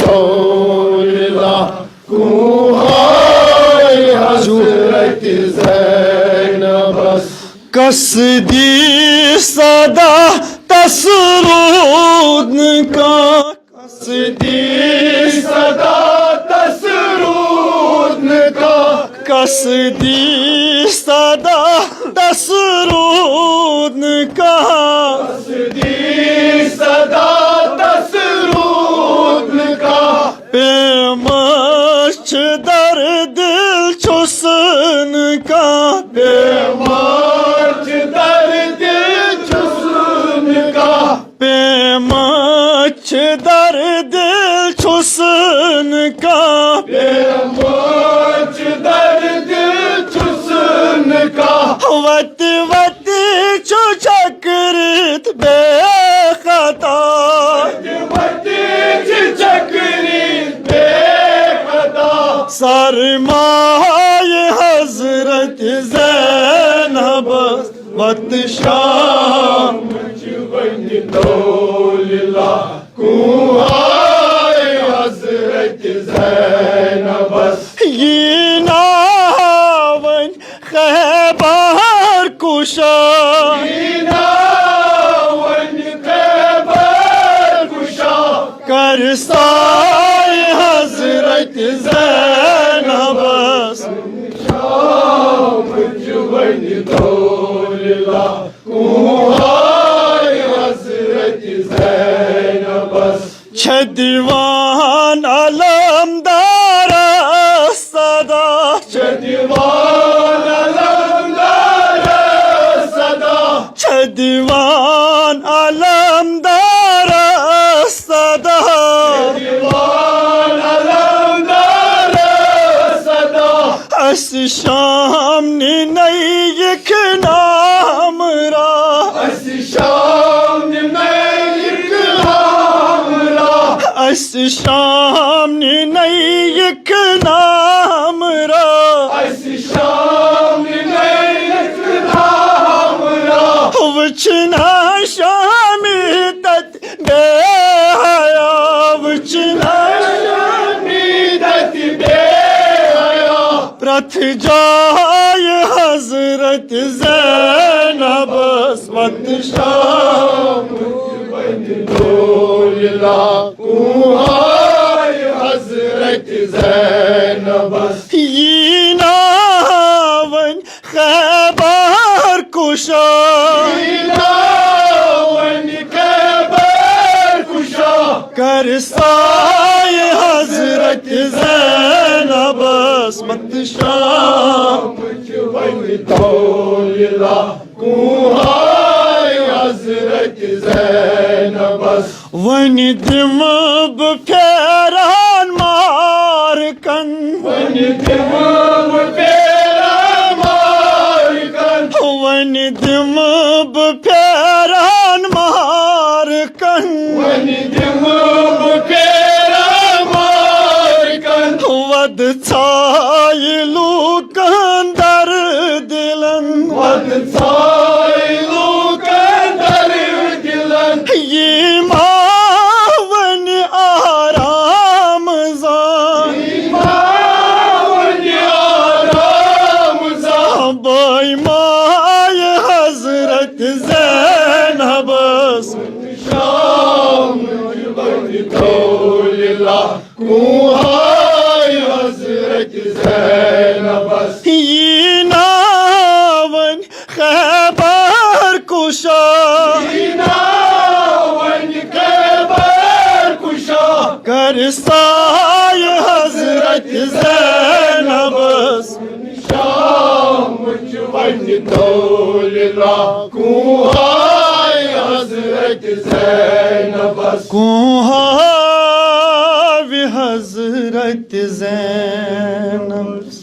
दौला कुहाय हजरत ज़ैनबस कसदी सदा तसरूद का कसदी सदा तसरूद का कसदी सदा तसरूद का कसदी सदा तसरूद का पेमच दर्द छुसन का पेमच दर्द छुसन का पेमच दर्द छुसन का पेमच दर्द छुसन का वत वत छु चक्रित बेखता वत छु चक्रित बेखता सरमाए हजरत ज़ैनबस वत शाम जुबन दौला कुहाय हजरत ज़ैनबस ये नावन खैबर कुशा ये नावन खैबर कुशा करसाय हजरत ज़ैनबस शाम जुबन दौला कुहाय हजरत ज़ैनबस छदीवान अलमदार सदा छदीवान अलमदार सदा छदीवान अलमदार सदा छदीवान अलमदार सदा अस शाम ने नई एक नाम रा अस शाम ने नई एक नाम रा अस शाम ने नई एक नाम रा अस शाम ने नई एक नाम रा वचना शामी तत बेहया वचना शामी तत बेहया प्रथ जाय हजरत ज़ैनबस वत शाम जुबन दौला कुहाय हजरत ज़ैनबस ये नावन खैबर कुशा ये नावन खैबर कुशा करसाय हजरत ज़ैनबस वत शाम जुबन दौला कुहाय हजरत ज़ैनबस वन दिम फेरान मारकन वन दिम फेरान मारकन वन दिम फेरान मारकन वन दिम फेरान मारकन वद छाय लूकन दर दिलन वद छाय लूकन दर दिलन ये कुहाय हजरत ज़ैनबस ये नावन खैबर कुशा ये नावन खैबर कुशा करसाय हजरत ज़ैनबस शाम जुबन दौला कुहाय हजरत ज़ैनबस कुहाय हजरत ज़ैनबस